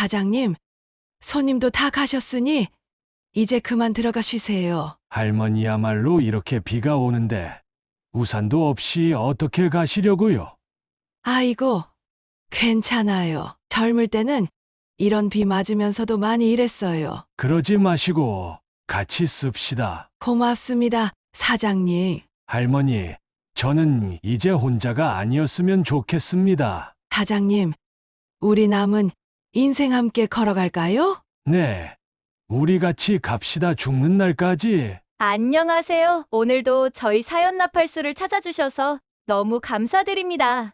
사장님, 손님도 다 가셨으니 이제 그만 들어가 쉬세요. 할머니야말로 이렇게 비가 오는데 우산도 없이 어떻게 가시려고요? 아이고, 괜찮아요. 젊을 때는 이런 비 맞으면서도 많이 일했어요. 그러지 마시고 같이 씁시다. 고맙습니다, 사장님. 할머니, 저는 이제 혼자가 아니었으면 좋겠습니다. 사장님, 우리 남은 인생 함께 걸어갈까요? 네, 우리 같이 갑시다. 죽는 날까지. 안녕하세요. 오늘도 저희 사연 나팔수를 찾아주셔서 너무 감사드립니다.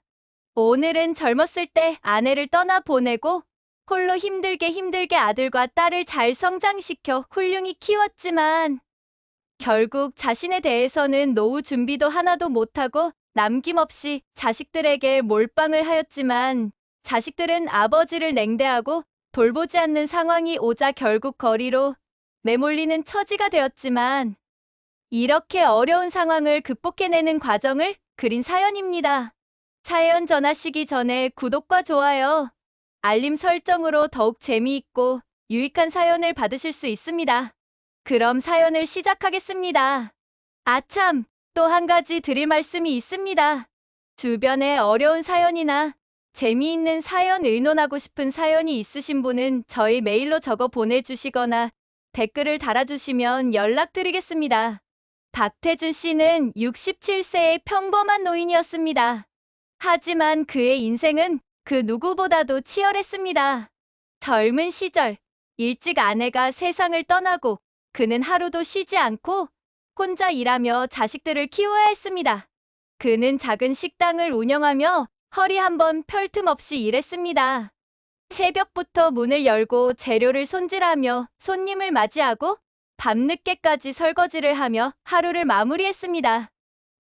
오늘은 젊었을 때 아내를 떠나 보내고 홀로 힘들게 아들과 딸을 잘 성장시켜 훌륭히 키웠지만 결국 자신에 대해서는 노후 준비도 하나도 못하고 남김없이 자식들에게 몰빵을 하였지만 자식들은 아버지를 냉대하고 돌보지 않는 상황이 오자 결국 거리로 내몰리는 처지가 되었지만 이렇게 어려운 상황을 극복해내는 과정을 그린 사연입니다. 사연 전하시기 전에 구독과 좋아요, 알림 설정으로 더욱 재미있고 유익한 사연을 받으실 수 있습니다. 그럼 사연을 시작하겠습니다. 아참, 또 한 가지 드릴 말씀이 있습니다. 주변에 어려운 사연이나 재미있는 사연 의논하고 싶은 사연이 있으신 분은 저희 메일로 적어 보내주시거나 댓글을 달아주시면 연락드리겠습니다. 박태준 씨는 67세의 평범한 노인이었습니다. 하지만 그의 인생은 그 누구보다도 치열했습니다. 젊은 시절, 일찍 아내가 세상을 떠나고 그는 하루도 쉬지 않고 혼자 일하며 자식들을 키워야 했습니다. 그는 작은 식당을 운영하며 허리 한번 펼 틈 없이 일했습니다. 새벽부터 문을 열고 재료를 손질하며 손님을 맞이하고 밤늦게까지 설거지를 하며 하루를 마무리했습니다.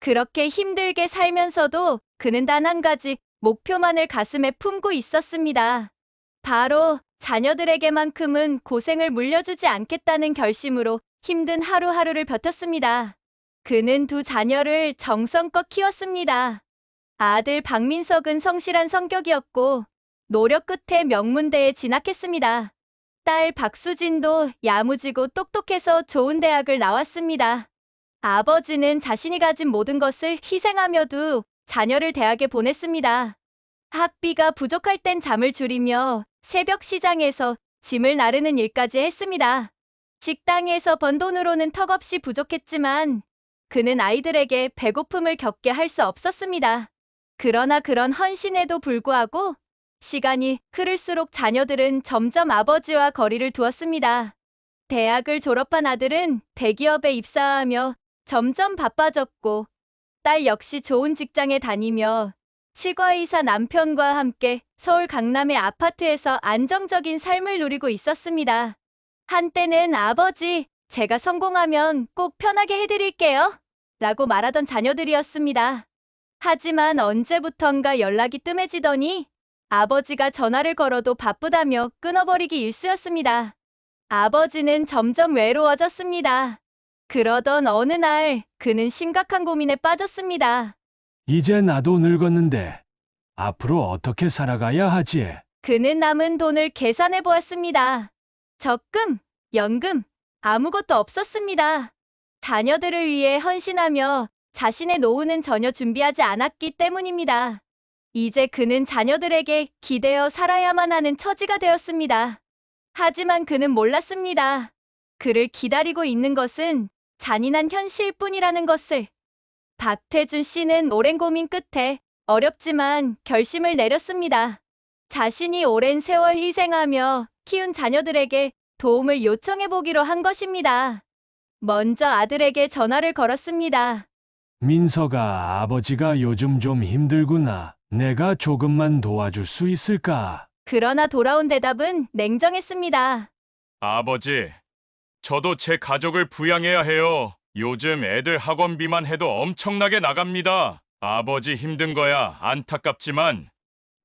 그렇게 힘들게 살면서도 그는 단 한 가지 목표만을 가슴에 품고 있었습니다. 바로 자녀들에게만큼은 고생을 물려주지 않겠다는 결심으로 힘든 하루하루를 버텼습니다. 그는 두 자녀를 정성껏 키웠습니다. 아들 박민석은 성실한 성격이었고 노력 끝에 명문대에 진학했습니다. 딸 박수진도 야무지고 똑똑해서 좋은 대학을 나왔습니다. 아버지는 자신이 가진 모든 것을 희생하며도 자녀를 대학에 보냈습니다. 학비가 부족할 땐 잠을 줄이며 새벽 시장에서 짐을 나르는 일까지 했습니다. 식당에서 번 돈으로는 턱없이 부족했지만 그는 아이들에게 배고픔을 겪게 할 수 없었습니다. 그러나 그런 헌신에도 불구하고 시간이 흐를수록 자녀들은 점점 아버지와 거리를 두었습니다. 대학을 졸업한 아들은 대기업에 입사하며 점점 바빠졌고 딸 역시 좋은 직장에 다니며 치과의사 남편과 함께 서울 강남의 아파트에서 안정적인 삶을 누리고 있었습니다. 한때는 아버지, 제가 성공하면 꼭 편하게 해드릴게요 라고 말하던 자녀들이었습니다. 하지만 언제부턴가 연락이 뜸해지더니 아버지가 전화를 걸어도 바쁘다며 끊어버리기 일쑤였습니다. 아버지는 점점 외로워졌습니다. 그러던 어느 날 그는 심각한 고민에 빠졌습니다. 이제 나도 늙었는데 앞으로 어떻게 살아가야 하지? 그는 남은 돈을 계산해 보았습니다. 적금, 연금, 아무것도 없었습니다. 자녀들을 위해 헌신하며 자신의 노후는 전혀 준비하지 않았기 때문입니다. 이제 그는 자녀들에게 기대어 살아야만 하는 처지가 되었습니다. 하지만 그는 몰랐습니다. 그를 기다리고 있는 것은 잔인한 현실뿐이라는 것을. 박태준 씨는 오랜 고민 끝에 어렵지만 결심을 내렸습니다. 자신이 오랜 세월 희생하며 키운 자녀들에게 도움을 요청해보기로 한 것입니다. 먼저 아들에게 전화를 걸었습니다. 민서가, 아버지가 요즘 좀 힘들구나. 내가 조금만 도와줄 수 있을까? 그러나 돌아온 대답은 냉정했습니다. 아버지, 저도 제 가족을 부양해야 해요. 요즘 애들 학원비만 해도 엄청나게 나갑니다. 아버지 힘든 거야 안타깝지만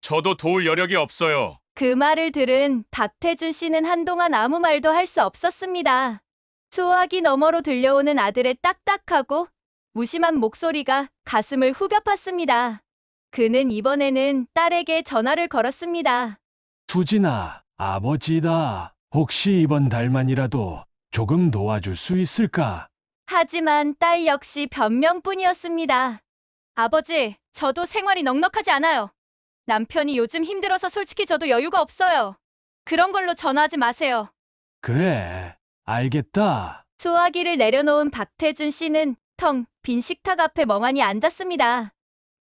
저도 도울 여력이 없어요. 그 말을 들은 박태준 씨는 한동안 아무 말도 할 수 없었습니다. 수화기 너머로 들려오는 아들의 딱딱하고 무심한 목소리가 가슴을 후벼 팠습니다. 그는 이번에는 딸에게 전화를 걸었습니다. 수진아, 아버지다. 혹시 이번 달만이라도 조금 도와줄 수 있을까? 하지만 딸 역시 변명뿐이었습니다. 아버지, 저도 생활이 넉넉하지 않아요. 남편이 요즘 힘들어서 솔직히 저도 여유가 없어요. 그런 걸로 전화하지 마세요. 그래, 알겠다. 수화기를 내려놓은 박태준 씨는 텅 빈 식탁 앞에 멍하니 앉았습니다.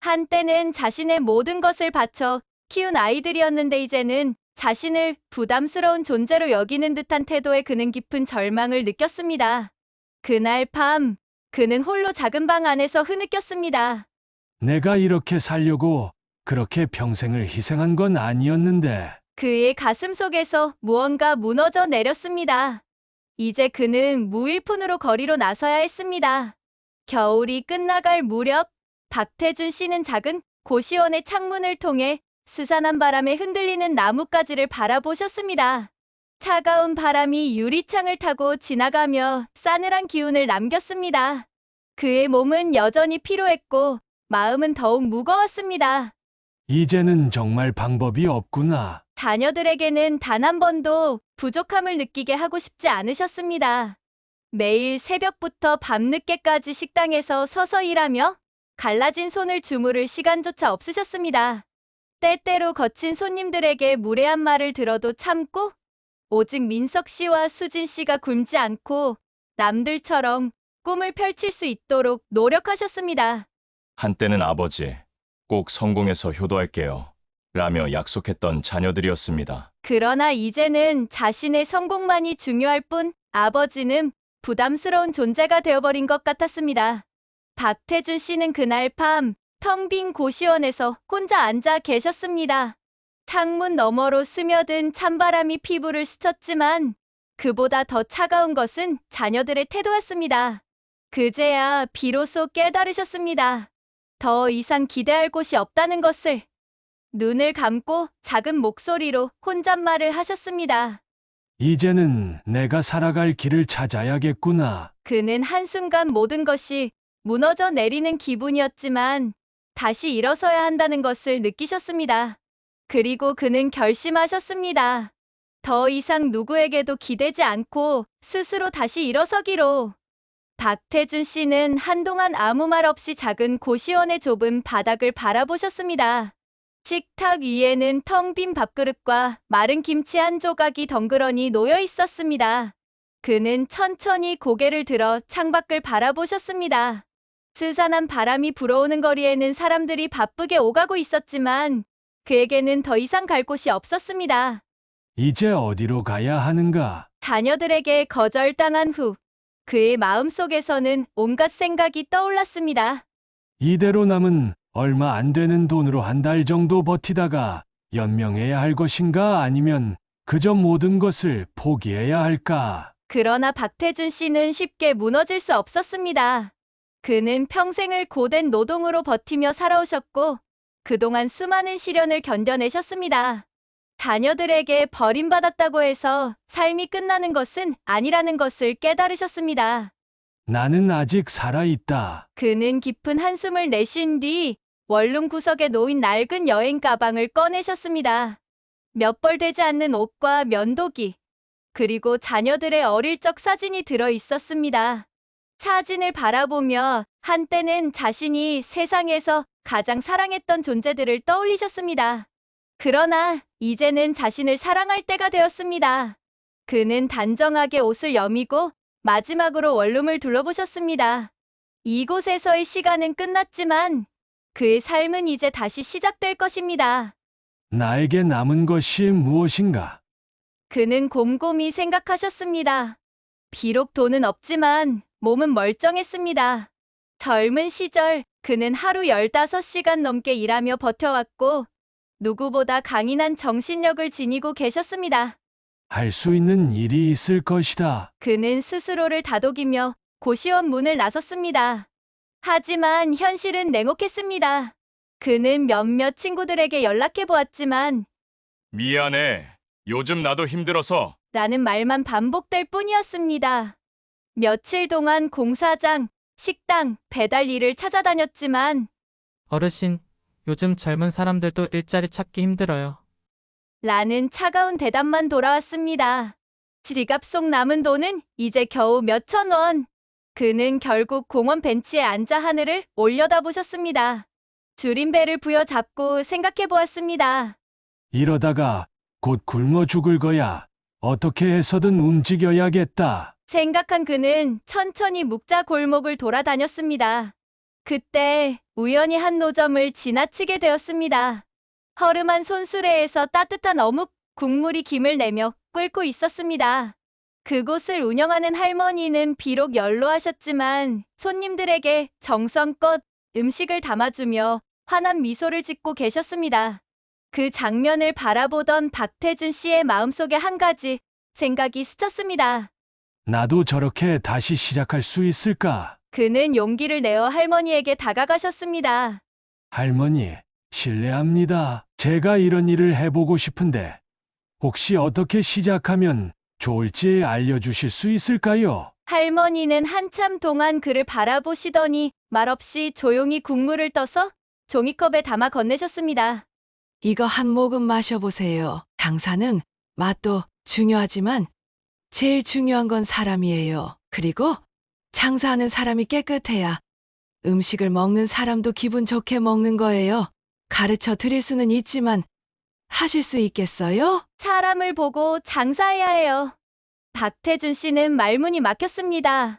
한때는 자신의 모든 것을 바쳐 키운 아이들이었는데 이제는 자신을 부담스러운 존재로 여기는 듯한 태도에 그는 깊은 절망을 느꼈습니다. 그날 밤, 그는 홀로 작은 방 안에서 흐느꼈습니다. 내가 이렇게 살려고 그렇게 평생을 희생한 건 아니었는데. 그의 가슴 속에서 무언가 무너져 내렸습니다. 이제 그는 무일푼으로 거리로 나서야 했습니다. 겨울이 끝나갈 무렵, 박태준 씨는 작은 고시원의 창문을 통해 스산한 바람에 흔들리는 나뭇가지를 바라보셨습니다. 차가운 바람이 유리창을 타고 지나가며 싸늘한 기운을 남겼습니다. 그의 몸은 여전히 피로했고 마음은 더욱 무거웠습니다. 이제는 정말 방법이 없구나. 자녀들에게는 단 한 번도 부족함을 느끼게 하고 싶지 않으셨습니다. 매일 새벽부터 밤늦게까지 식당에서 서서 일하며 갈라진 손을 주무를 시간조차 없으셨습니다. 때때로 거친 손님들에게 무례한 말을 들어도 참고 오직 민석 씨와 수진 씨가 굶지 않고 남들처럼 꿈을 펼칠 수 있도록 노력하셨습니다. 한때는 아버지, 꼭 성공해서 효도할게요. 라며 약속했던 자녀들이었습니다. 그러나 이제는 자신의 성공만이 중요할 뿐 아버지는 부담스러운 존재가 되어버린 것 같았습니다. 박태준 씨는 그날 밤 텅 빈 고시원에서 혼자 앉아 계셨습니다. 창문 너머로 스며든 찬바람이 피부를 스쳤지만 그보다 더 차가운 것은 자녀들의 태도였습니다. 그제야 비로소 깨달으셨습니다. 더 이상 기대할 곳이 없다는 것을. 눈을 감고 작은 목소리로 혼잣말을 하셨습니다. 이제는 내가 살아갈 길을 찾아야겠구나. 그는 한순간 모든 것이 무너져 내리는 기분이었지만 다시 일어서야 한다는 것을 느끼셨습니다. 그리고 그는 결심하셨습니다. 더 이상 누구에게도 기대지 않고 스스로 다시 일어서기로. 박태준 씨는 한동안 아무 말 없이 작은 고시원의 좁은 바닥을 바라보셨습니다. 식탁 위에는 텅 빈 밥그릇과 마른 김치 한 조각이 덩그러니 놓여 있었습니다. 그는 천천히 고개를 들어 창밖을 바라보셨습니다. 스산한 바람이 불어오는 거리에는 사람들이 바쁘게 오가고 있었지만 그에게는 더 이상 갈 곳이 없었습니다. 이제 어디로 가야 하는가? 자녀들에게 거절당한 후 그의 마음속에서는 온갖 생각이 떠올랐습니다. 이대로 남은 얼마 안 되는 돈으로 한 달 정도 버티다가 연명해야 할 것인가 아니면 그저 모든 것을 포기해야 할까? 그러나 박태준 씨는 쉽게 무너질 수 없었습니다. 그는 평생을 고된 노동으로 버티며 살아오셨고 그동안 수많은 시련을 견뎌내셨습니다. 자녀들에게 버림받았다고 해서 삶이 끝나는 것은 아니라는 것을 깨달으셨습니다. 나는 아직 살아있다. 그는 깊은 한숨을 내쉰 뒤 원룸 구석에 놓인 낡은 여행 가방을 꺼내셨습니다. 몇 벌 되지 않는 옷과 면도기, 그리고 자녀들의 어릴 적 사진이 들어 있었습니다. 사진을 바라보며 한때는 자신이 세상에서 가장 사랑했던 존재들을 떠올리셨습니다. 그러나 이제는 자신을 사랑할 때가 되었습니다. 그는 단정하게 옷을 여미고 마지막으로 원룸을 둘러보셨습니다. 이곳에서의 시간은 끝났지만 그의 삶은 이제 다시 시작될 것입니다. 나에게 남은 것이 무엇인가? 그는 곰곰이 생각하셨습니다. 비록 돈은 없지만 몸은 멀쩡했습니다. 젊은 시절 그는 하루 15시간 넘게 일하며 버텨왔고 누구보다 강인한 정신력을 지니고 계셨습니다. 할 수 있는 일이 있을 것이다. 그는 스스로를 다독이며 고시원 문을 나섰습니다. 하지만 현실은 냉혹했습니다. 그는 몇몇 친구들에게 연락해 보았지만 미안해. 요즘 나도 힘들어서. 라는 말만 반복될 뿐이었습니다. 며칠 동안 공사장, 식당, 배달 일을 찾아다녔지만 어르신, 요즘 젊은 사람들도 일자리 찾기 힘들어요. 라는 차가운 대답만 돌아왔습니다. 지갑 속 남은 돈은 이제 겨우 몇천 원. 그는 결국 공원 벤치에 앉아 하늘을 올려다보셨습니다. 줄인 배를 부여잡고 생각해 보았습니다. 이러다가 곧 굶어 죽을 거야. 어떻게 해서든 움직여야겠다. 생각한 그는 천천히 묵자 골목을 돌아다녔습니다. 그때 우연히 한 노점을 지나치게 되었습니다. 허름한 손수레에서 따뜻한 어묵 국물이 김을 내며 끓고 있었습니다. 그곳을 운영하는 할머니는 비록 연로하셨지만 손님들에게 정성껏 음식을 담아주며 환한 미소를 짓고 계셨습니다. 그 장면을 바라보던 박태준 씨의 마음속에 한 가지 생각이 스쳤습니다. 나도 저렇게 다시 시작할 수 있을까? 그는 용기를 내어 할머니에게 다가가셨습니다. 할머니, 실례합니다. 제가 이런 일을 해보고 싶은데 혹시 어떻게 시작하면 좋을지 알려주실 수 있을까요? 할머니는 한참 동안 그를 바라보시더니 말없이 조용히 국물을 떠서 종이컵에 담아 건네셨습니다. 이거 한 모금 마셔보세요. 장사는 맛도 중요하지만 제일 중요한 건 사람이에요. 그리고 장사하는 사람이 깨끗해야 음식을 먹는 사람도 기분 좋게 먹는 거예요. 가르쳐 드릴 수는 있지만 하실 수 있겠어요? 사람을 보고 장사해야 해요. 박태준 씨는 말문이 막혔습니다.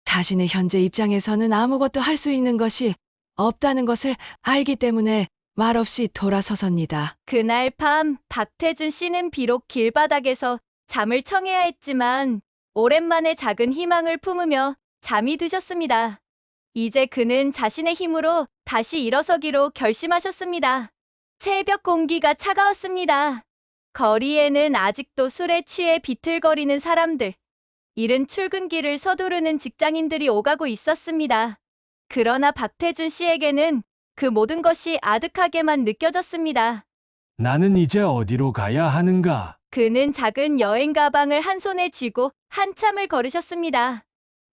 자신의 현재 입장에서는 아무것도 할 수 있는 것이 없다는 것을 알기 때문에 말없이 돌아서섭니다. 그날 밤 박태준 씨는 비록 길바닥에서 잠을 청해야 했지만 오랜만에 작은 희망을 품으며 잠이 드셨습니다. 이제 그는 자신의 힘으로 다시 일어서기로 결심하셨습니다. 새벽 공기가 차가웠습니다. 거리에는 아직도 술에 취해 비틀거리는 사람들, 이른 출근길을 서두르는 직장인들이 오가고 있었습니다. 그러나 박태준 씨에게는 그 모든 것이 아득하게만 느껴졌습니다. 나는 이제 어디로 가야 하는가? 그는 작은 여행 가방을 한 손에 쥐고 한참을 걸으셨습니다.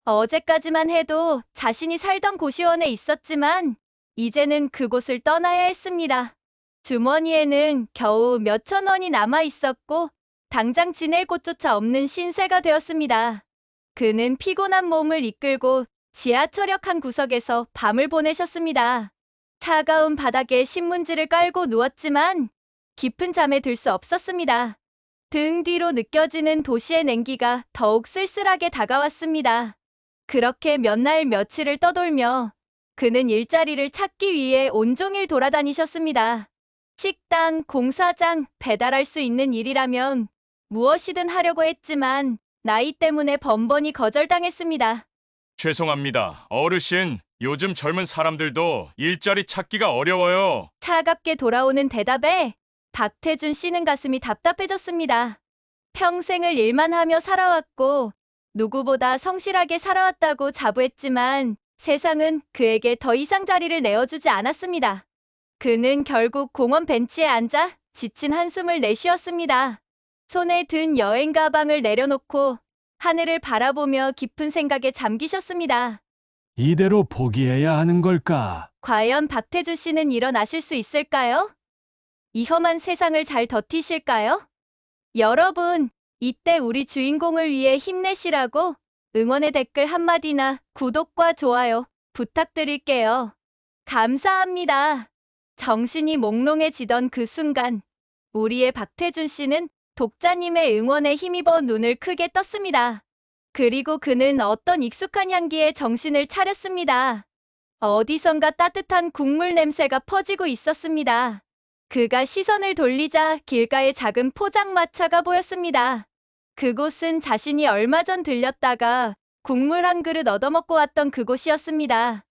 어제까지만 해도 자신이 살던 고시원에 있었지만 이제는 그곳을 떠나야 했습니다. 주머니에는 겨우 몇천 원이 남아 있었고 당장 지낼 곳조차 없는 신세가 되었습니다. 그는 피곤한 몸을 이끌고 지하철역 한 구석에서 밤을 보내셨습니다. 차가운 바닥에 신문지를 깔고 누웠지만 깊은 잠에 들 수 없었습니다. 등 뒤로 느껴지는 도시의 냉기가 더욱 쓸쓸하게 다가왔습니다. 그렇게 몇 날 며칠을 떠돌며 그는 일자리를 찾기 위해 온종일 돌아다니셨습니다. 식당, 공사장, 배달할 수 있는 일이라면 무엇이든 하려고 했지만 나이 때문에 번번이 거절당했습니다. 죄송합니다. 어르신, 요즘 젊은 사람들도 일자리 찾기가 어려워요. 차갑게 돌아오는 대답에 박태준 씨는 가슴이 답답해졌습니다. 평생을 일만 하며 살아왔고 누구보다 성실하게 살아왔다고 자부했지만 세상은 그에게 더 이상 자리를 내어주지 않았습니다. 그는 결국 공원 벤치에 앉아 지친 한숨을 내쉬었습니다. 손에 든 여행 가방을 내려놓고 하늘을 바라보며 깊은 생각에 잠기셨습니다. 이대로 포기해야 하는 걸까? 과연 박태주 씨는 일어나실 수 있을까요? 이 험한 세상을 잘 버티실까요? 여러분, 이때 우리 주인공을 위해 힘내시라고 응원의 댓글 한마디나 구독과 좋아요 부탁드릴게요. 감사합니다. 정신이 몽롱해지던 그 순간, 우리의 박태준 씨는 독자님의 응원에 힘입어 눈을 크게 떴습니다. 그리고 그는 어떤 익숙한 향기에 정신을 차렸습니다. 어디선가 따뜻한 국물 냄새가 퍼지고 있었습니다. 그가 시선을 돌리자 길가에 작은 포장마차가 보였습니다. 그곳은 자신이 얼마 전 들렸다가 국물 한 그릇 얻어먹고 왔던 그곳이었습니다.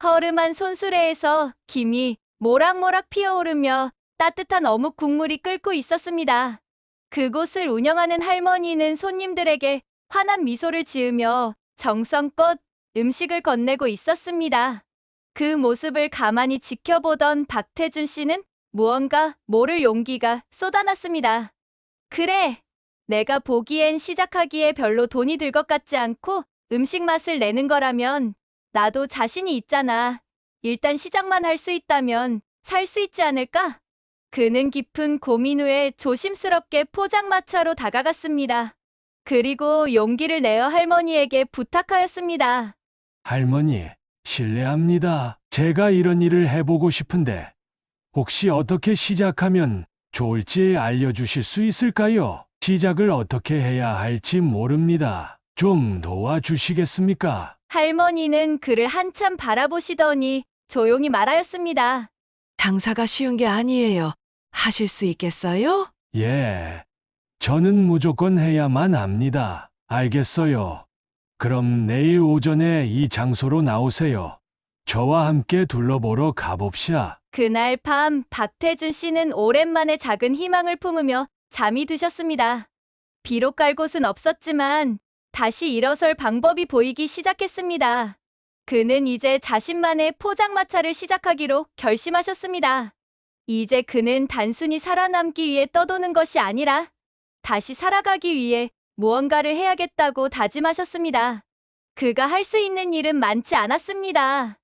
허름한 손수레에서 김이 모락모락 피어오르며 따뜻한 어묵 국물이 끓고 있었습니다. 그곳을 운영하는 할머니는 손님들에게 환한 미소를 지으며 정성껏 음식을 건네고 있었습니다. 그 모습을 가만히 지켜보던 박태준 씨는 무언가 모를 용기가 쏟아났습니다. 그래, 내가 보기엔 시작하기에 별로 돈이 들 것 같지 않고 음식 맛을 내는 거라면 나도 자신이 있잖아. 일단 시작만 할 수 있다면 살 수 있지 않을까? 그는 깊은 고민 후에 조심스럽게 포장마차로 다가갔습니다. 그리고 용기를 내어 할머니에게 부탁하였습니다. 할머니, 실례합니다. 제가 이런 일을 해보고 싶은데 혹시 어떻게 시작하면 좋을지 알려주실 수 있을까요? 시작을 어떻게 해야 할지 모릅니다. 좀 도와주시겠습니까? 할머니는 그를 한참 바라보시더니 조용히 말하였습니다. 장사가 쉬운 게 아니에요. 하실 수 있겠어요? 예, 저는 무조건 해야만 합니다. 알겠어요. 그럼 내일 오전에 이 장소로 나오세요. 저와 함께 둘러보러 가봅시다. 그날 밤 박태준 씨는 오랜만에 작은 희망을 품으며 잠이 드셨습니다. 비록 갈 곳은 없었지만 다시 일어설 방법이 보이기 시작했습니다. 그는 이제 자신만의 포장마차를 시작하기로 결심하셨습니다. 이제 그는 단순히 살아남기 위해 떠도는 것이 아니라 다시 살아가기 위해 무언가를 해야겠다고 다짐하셨습니다. 그가 할 수 있는 일은 많지 않았습니다.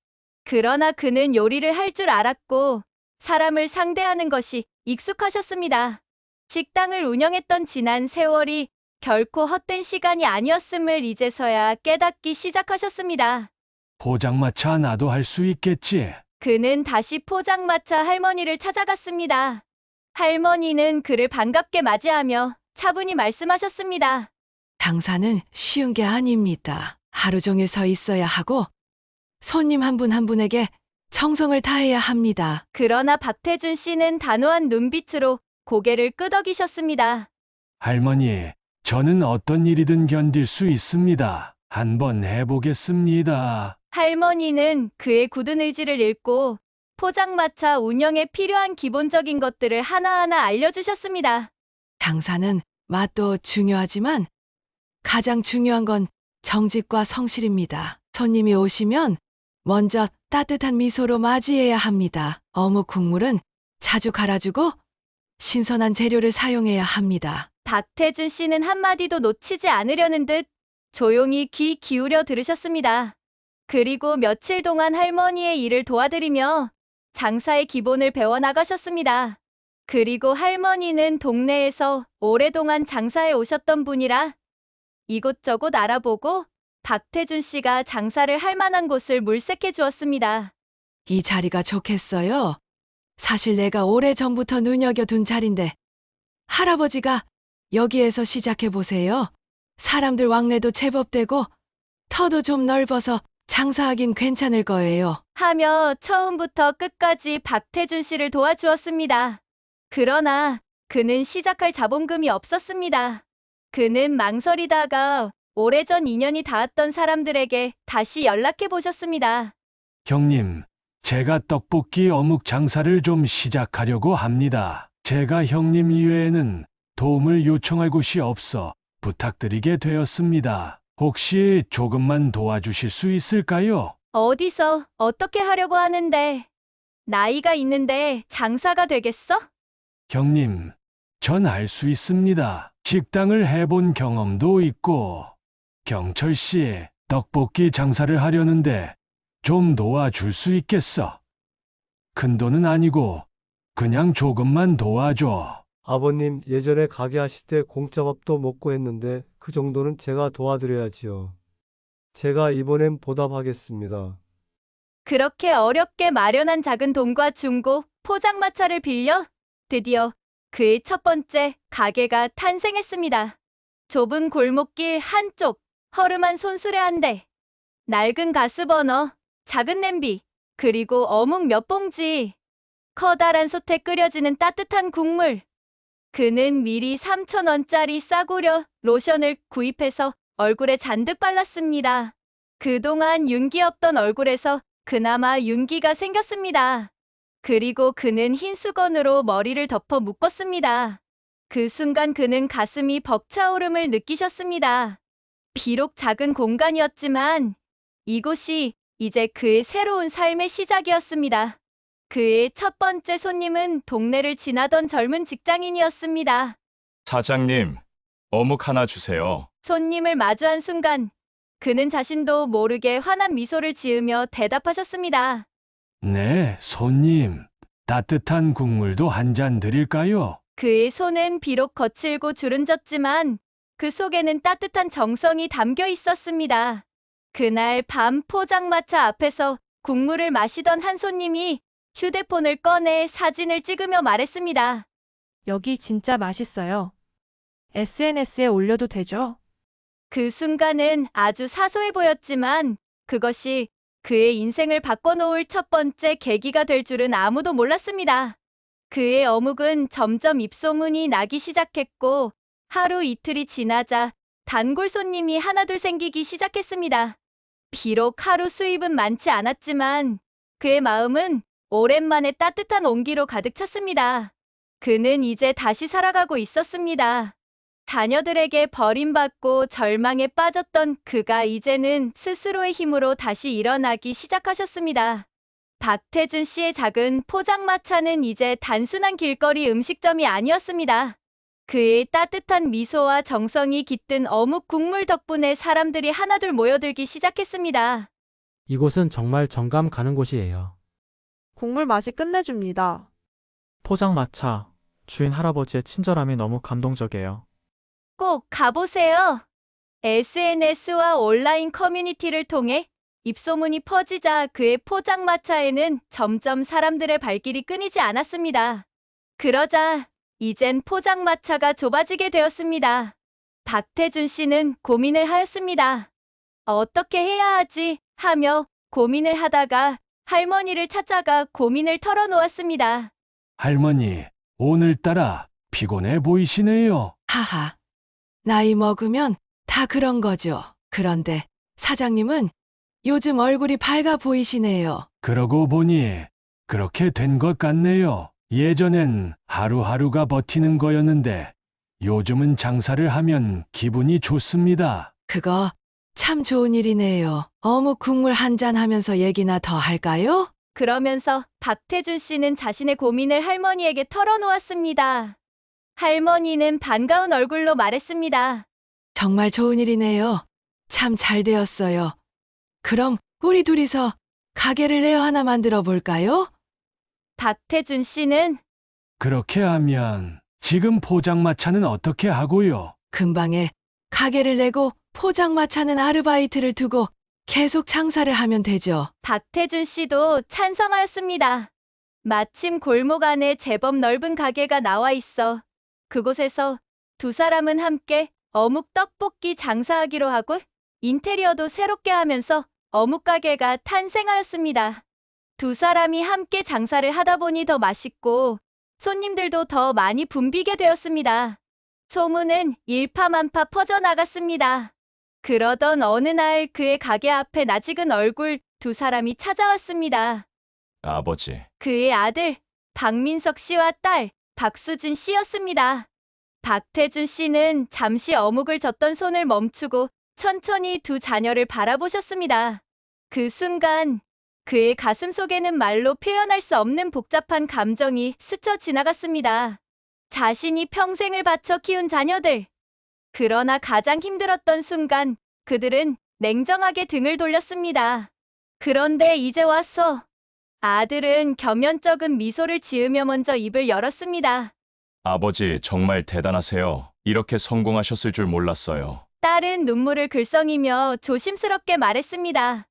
그러나 그는 요리를 할 줄 알았고 사람을 상대하는 것이 익숙하셨습니다. 식당을 운영했던 지난 세월이 결코 헛된 시간이 아니었음을 이제서야 깨닫기 시작하셨습니다. 포장마차 나도 할 수 있겠지. 그는 다시 포장마차 할머니를 찾아갔습니다. 할머니는 그를 반갑게 맞이하며 차분히 말씀하셨습니다. 장사는 쉬운 게 아닙니다. 하루 종일 서 있어야 하고 손님 한 분 한 분에게 정성을 다해야 합니다. 그러나 박태준 씨는 단호한 눈빛으로 고개를 끄덕이셨습니다. 할머니, 저는 어떤 일이든 견딜 수 있습니다. 한번 해보겠습니다. 할머니는 그의 굳은 의지를 읽고 포장마차 운영에 필요한 기본적인 것들을 하나하나 알려주셨습니다. 장사는 맛도 중요하지만 가장 중요한 건 정직과 성실입니다. 손님이 오시면 먼저 따뜻한 미소로 맞이해야 합니다. 어묵 국물은 자주 갈아주고 신선한 재료를 사용해야 합니다. 박태준 씨는 한마디도 놓치지 않으려는 듯 조용히 귀 기울여 들으셨습니다. 그리고 며칠 동안 할머니의 일을 도와드리며 장사의 기본을 배워나가셨습니다. 그리고 할머니는 동네에서 오랫동안 장사해 오셨던 분이라 이곳저곳 알아보고 박태준 씨가 장사를 할 만한 곳을 물색해 주었습니다. 이 자리가 좋겠어요. 사실 내가 오래전부터 눈여겨둔 자리인데 할아버지가 여기에서 시작해보세요. 사람들 왕래도 제법 되고 터도 좀 넓어서 장사하긴 괜찮을 거예요. 하며 처음부터 끝까지 박태준 씨를 도와주었습니다. 그러나 그는 시작할 자본금이 없었습니다. 그는 망설이다가 오래전 인연이 닿았던 사람들에게 다시 연락해 보셨습니다. 형님, 제가 떡볶이 어묵 장사를 좀 시작하려고 합니다. 제가 형님 이외에는 도움을 요청할 곳이 없어 부탁드리게 되었습니다. 혹시 조금만 도와주실 수 있을까요? 어디서 어떻게 하려고 하는데 나이가 있는데 장사가 되겠어? 형님, 전 할 수 있습니다. 식당을 해본 경험도 있고, 경철 씨, 떡볶이 장사를 하려는데 좀 도와줄 수 있겠어? 큰 돈은 아니고 그냥 조금만 도와줘. 아버님 예전에 가게 하실 때 공짜밥도 먹고 했는데 그 정도는 제가 도와드려야지요. 제가 이번엔 보답하겠습니다. 그렇게 어렵게 마련한 작은 돈과 중고 포장마차를 빌려 드디어 그의 첫 번째 가게가 탄생했습니다. 좁은 골목길 한쪽, 허름한 손수레 한 대, 낡은 가스버너, 작은 냄비, 그리고 어묵 몇 봉지, 커다란 솥에 끓여지는 따뜻한 국물. 그는 미리 3,000원짜리 싸구려 로션을 구입해서 얼굴에 잔뜩 발랐습니다. 그동안 윤기 없던 얼굴에서 그나마 윤기가 생겼습니다. 그리고 그는 흰 수건으로 머리를 덮어 묶었습니다. 그 순간 그는 가슴이 벅차오름을 느끼셨습니다. 비록 작은 공간이었지만 이곳이 이제 그의 새로운 삶의 시작이었습니다. 그의 첫 번째 손님은 동네를 지나던 젊은 직장인이었습니다. 사장님, 어묵 하나 주세요. 손님을 마주한 순간 그는 자신도 모르게 환한 미소를 지으며 대답하셨습니다. 네, 손님. 따뜻한 국물도 한 잔 드릴까요? 그의 손은 비록 거칠고 주름졌지만 그 속에는 따뜻한 정성이 담겨 있었습니다. 그날 밤 포장마차 앞에서 국물을 마시던 한 손님이 휴대폰을 꺼내 사진을 찍으며 말했습니다. 여기 진짜 맛있어요. SNS에 올려도 되죠? 그 순간은 아주 사소해 보였지만 그것이 그의 인생을 바꿔놓을 첫 번째 계기가 될 줄은 아무도 몰랐습니다. 그의 어묵은 점점 입소문이 나기 시작했고 하루 이틀이 지나자 단골 손님이 하나둘 생기기 시작했습니다. 비록 하루 수입은 많지 않았지만 그의 마음은 오랜만에 따뜻한 온기로 가득 찼습니다. 그는 이제 다시 살아가고 있었습니다. 자녀들에게 버림받고 절망에 빠졌던 그가 이제는 스스로의 힘으로 다시 일어나기 시작하셨습니다. 박태준 씨의 작은 포장마차는 이제 단순한 길거리 음식점이 아니었습니다. 그의 따뜻한 미소와 정성이 깃든 어묵 국물 덕분에 사람들이 하나둘 모여들기 시작했습니다. 이곳은 정말 정감 가는 곳이에요. 국물 맛이 끝내줍니다. 포장마차, 주인 할아버지의 친절함이 너무 감동적이에요. 꼭 가보세요. SNS와 온라인 커뮤니티를 통해 입소문이 퍼지자 그의 포장마차에는 점점 사람들의 발길이 끊이지 않았습니다. 그러자 이젠 포장마차가 좁아지게 되었습니다. 박태준 씨는 고민을 하였습니다. 어떻게 해야 하지 하며 고민을 하다가 할머니를 찾아가 고민을 털어놓았습니다. 할머니, 오늘따라 피곤해 보이시네요. 하하. 나이 먹으면 다 그런 거죠. 그런데 사장님은 요즘 얼굴이 밝아 보이시네요. 그러고 보니 그렇게 된 것 같네요. 예전엔 하루하루가 버티는 거였는데 요즘은 장사를 하면 기분이 좋습니다. 그거 참 좋은 일이네요. 어묵 국물 한 잔 하면서 얘기나 더 할까요? 그러면서 박태준 씨는 자신의 고민을 할머니에게 털어놓았습니다. 할머니는 반가운 얼굴로 말했습니다. 정말 좋은 일이네요. 참 잘 되었어요. 그럼 우리 둘이서 가게를 내어 하나 만들어 볼까요? 박태준 씨는 그렇게 하면 지금 포장마차는 어떻게 하고요? 금방에 가게를 내고 포장마차는 아르바이트를 두고 계속 장사를 하면 되죠. 박태준 씨도 찬성하였습니다. 마침 골목 안에 제법 넓은 가게가 나와 있어 그곳에서 두 사람은 함께 어묵 떡볶이 장사하기로 하고 인테리어도 새롭게 하면서 어묵 가게가 탄생하였습니다. 두 사람이 함께 장사를 하다 보니 더 맛있고 손님들도 더 많이 붐비게 되었습니다. 소문은 일파만파 퍼져나갔습니다. 그러던 어느 날 그의 가게 앞에 낯익은 얼굴 두 사람이 찾아왔습니다. 아버지, 그의 아들 박민석 씨와 딸 박수진 씨였습니다. 박태준 씨는 잠시 어묵을 젓던 손을 멈추고 천천히 두 자녀를 바라보셨습니다. 그 순간 그의 가슴 속에는 말로 표현할 수 없는 복잡한 감정이 스쳐 지나갔습니다. 자신이 평생을 바쳐 키운 자녀들. 그러나 가장 힘들었던 순간 그들은 냉정하게 등을 돌렸습니다. 그런데 이제 와서 아들은 겸연쩍은 미소를 지으며 먼저 입을 열었습니다. 아버지 정말 대단하세요. 이렇게 성공하셨을 줄 몰랐어요. 딸은 눈물을 글썽이며 조심스럽게 말했습니다.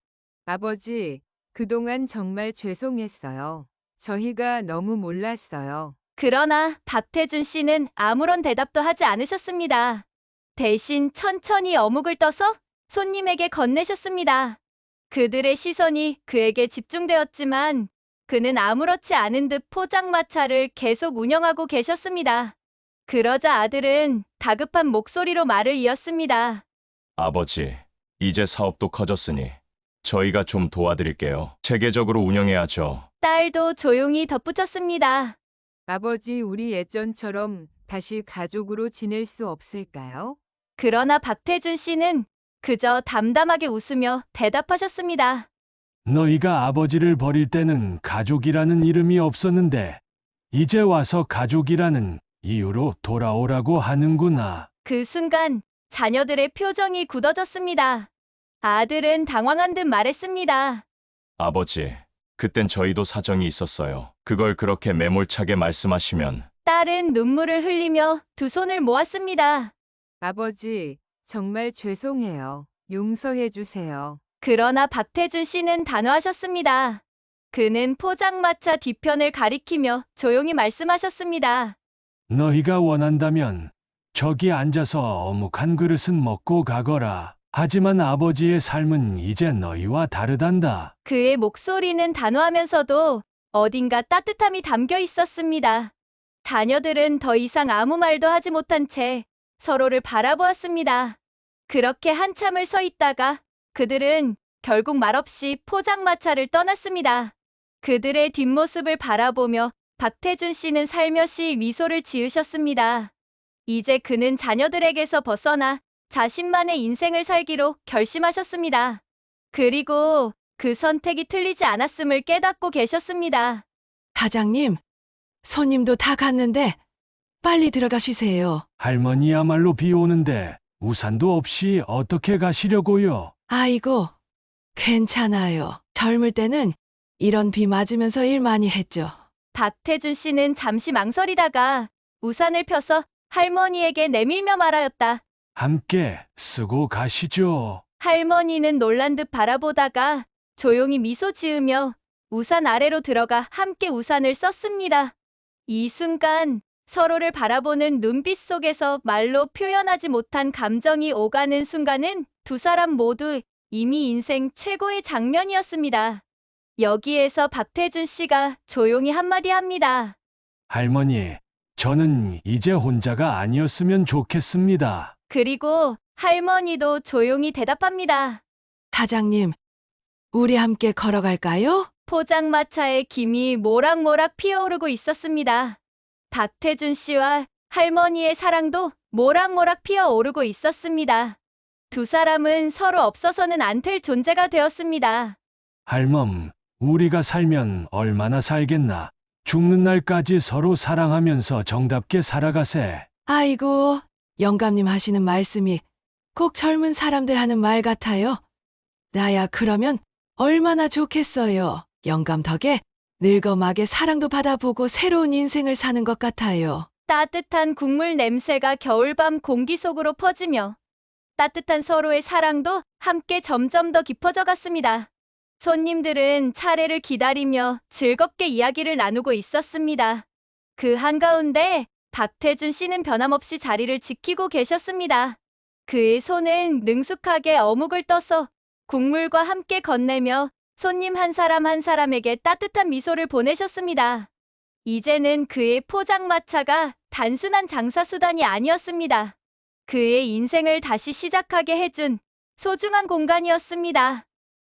아버지, 그동안 정말 죄송했어요. 저희가 너무 몰랐어요. 그러나 박태준 씨는 아무런 대답도 하지 않으셨습니다. 대신 천천히 어묵을 떠서 손님에게 건네셨습니다. 그들의 시선이 그에게 집중되었지만 그는 아무렇지 않은 듯 포장마차를 계속 운영하고 계셨습니다. 그러자 아들은 다급한 목소리로 말을 이었습니다. 아버지, 이제 사업도 커졌으니 저희가 좀 도와드릴게요. 체계적으로 운영해야죠. 딸도 조용히 덧붙였습니다. 아버지, 우리 예전처럼 다시 가족으로 지낼 수 없을까요? 그러나 박태준 씨는 그저 담담하게 웃으며 대답하셨습니다. 너희가 아버지를 버릴 때는 가족이라는 이름이 없었는데 이제 와서 가족이라는 이유로 돌아오라고 하는구나. 그 순간 자녀들의 표정이 굳어졌습니다. 아들은 당황한 듯 말했습니다. 아버지, 그땐 저희도 사정이 있었어요. 그걸 그렇게 매몰차게 말씀하시면 딸은 눈물을 흘리며 두 손을 모았습니다. 아버지, 정말 죄송해요. 용서해 주세요. 그러나 박태준 씨는 단호하셨습니다. 그는 포장마차 뒤편을 가리키며 조용히 말씀하셨습니다. 너희가 원한다면 저기 앉아서 어묵 한 그릇은 먹고 가거라. 하지만 아버지의 삶은 이제 너희와 다르단다. 그의 목소리는 단호하면서도 어딘가 따뜻함이 담겨 있었습니다. 자녀들은 더 이상 아무 말도 하지 못한 채 서로를 바라보았습니다. 그렇게 한참을 서 있다가 그들은 결국 말없이 포장마차를 떠났습니다. 그들의 뒷모습을 바라보며 박태준 씨는 살며시 미소를 지으셨습니다. 이제 그는 자녀들에게서 벗어나 자신만의 인생을 살기로 결심하셨습니다. 그리고 그 선택이 틀리지 않았음을 깨닫고 계셨습니다. 사장님, 손님도 다 갔는데 빨리 들어가 쉬세요. 할머니야말로 비 오는데 우산도 없이 어떻게 가시려고요? 아이고, 괜찮아요. 젊을 때는 이런 비 맞으면서 일 많이 했죠. 박태준 씨는 잠시 망설이다가 우산을 펴서 할머니에게 내밀며 말하였다. 함께 쓰고 가시죠. 할머니는 놀란 듯 바라보다가 조용히 미소 지으며 우산 아래로 들어가 함께 우산을 썼습니다. 이 순간 서로를 바라보는 눈빛 속에서 말로 표현하지 못한 감정이 오가는 순간은 두 사람 모두 이미 인생 최고의 장면이었습니다. 여기에서 박태준 씨가 조용히 한마디 합니다. 할머니, 저는 이제 혼자가 아니었으면 좋겠습니다. 그리고 할머니도 조용히 대답합니다. 사장님, 우리 함께 걸어갈까요? 포장마차에 김이 모락모락 피어오르고 있었습니다. 박태준 씨와 할머니의 사랑도 모락모락 피어오르고 있었습니다. 두 사람은 서로 없어서는 안 될 존재가 되었습니다. 할멈, 우리가 살면 얼마나 살겠나. 죽는 날까지 서로 사랑하면서 정답게 살아가세. 아이고, 영감님 하시는 말씀이 꼭 젊은 사람들 하는 말 같아요. 나야 그러면 얼마나 좋겠어요. 영감 덕에 늙어막에 사랑도 받아보고 새로운 인생을 사는 것 같아요. 따뜻한 국물 냄새가 겨울밤 공기 속으로 퍼지며 따뜻한 서로의 사랑도 함께 점점 더 깊어져 갔습니다. 손님들은 차례를 기다리며 즐겁게 이야기를 나누고 있었습니다. 그 한가운데 박태준 씨는 변함없이 자리를 지키고 계셨습니다. 그의 손은 능숙하게 어묵을 떠서 국물과 함께 건네며 손님 한 사람 한 사람에게 따뜻한 미소를 보내셨습니다. 이제는 그의 포장마차가 단순한 장사수단이 아니었습니다. 그의 인생을 다시 시작하게 해준 소중한 공간이었습니다.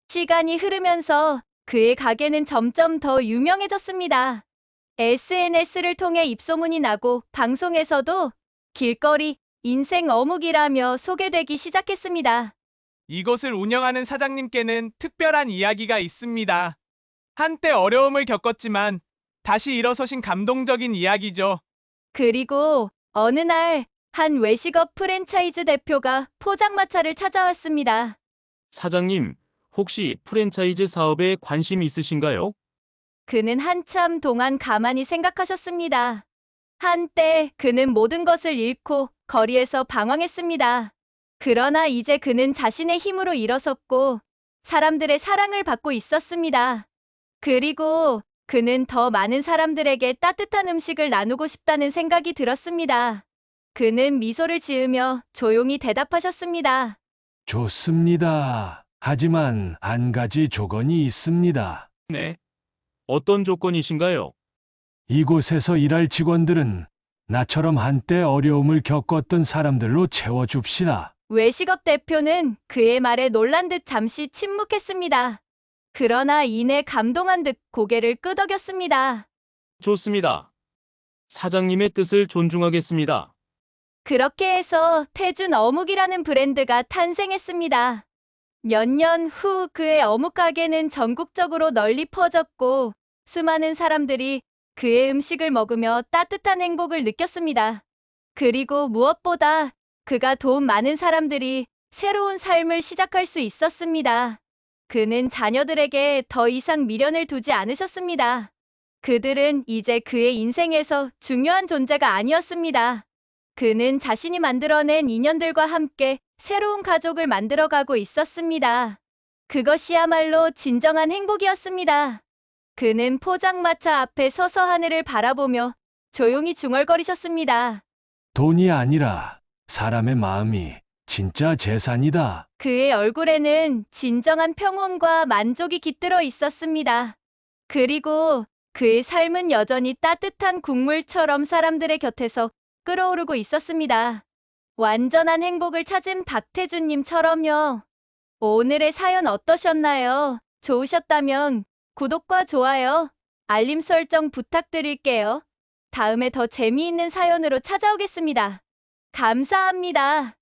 시간이 흐르면서 그의 가게는 점점 더 유명해졌습니다. SNS를 통해 입소문이 나고 방송에서도 길거리 인생 어묵이라며 소개되기 시작했습니다. 이곳을 운영하는 사장님께는 특별한 이야기가 있습니다. 한때 어려움을 겪었지만 다시 일어서신 감동적인 이야기죠. 그리고 어느 날 한 외식업 프랜차이즈 대표가 포장마차를 찾아왔습니다. 사장님, 혹시 프랜차이즈 사업에 관심 있으신가요? 그는 한참 동안 가만히 생각하셨습니다. 한때 그는 모든 것을 잃고 거리에서 방황했습니다. 그러나 이제 그는 자신의 힘으로 일어섰고 사람들의 사랑을 받고 있었습니다. 그리고 그는 더 많은 사람들에게 따뜻한 음식을 나누고 싶다는 생각이 들었습니다. 그는 미소를 지으며 조용히 대답하셨습니다. 좋습니다. 하지만 한 가지 조건이 있습니다. 네. 어떤 조건이신가요? 이곳에서 일할 직원들은 나처럼 한때 어려움을 겪었던 사람들로 채워줍시다. 외식업 대표는 그의 말에 놀란 듯 잠시 침묵했습니다. 그러나 이내 감동한 듯 고개를 끄덕였습니다. 좋습니다. 사장님의 뜻을 존중하겠습니다. 그렇게 해서 태준 어묵이라는 브랜드가 탄생했습니다. 몇 년 후 그의 어묵 가게는 전국적으로 널리 퍼졌고 수많은 사람들이 그의 음식을 먹으며 따뜻한 행복을 느꼈습니다. 그리고 무엇보다 그가 도운 많은 사람들이 새로운 삶을 시작할 수 있었습니다. 그는 자녀들에게 더 이상 미련을 두지 않으셨습니다. 그들은 이제 그의 인생에서 중요한 존재가 아니었습니다. 그는 자신이 만들어낸 인연들과 함께 새로운 가족을 만들어가고 있었습니다. 그것이야말로 진정한 행복이었습니다. 그는 포장마차 앞에 서서 하늘을 바라보며 조용히 중얼거리셨습니다. 돈이 아니라 사람의 마음이 진짜 재산이다. 그의 얼굴에는 진정한 평온과 만족이 깃들어 있었습니다. 그리고 그의 삶은 여전히 따뜻한 국물처럼 사람들의 곁에서 끓어오르고 있었습니다. 완전한 행복을 찾은 박태준님처럼요. 오늘의 사연 어떠셨나요? 좋으셨다면 구독과 좋아요, 알림 설정 부탁드릴게요. 다음에 더 재미있는 사연으로 찾아오겠습니다. 감사합니다.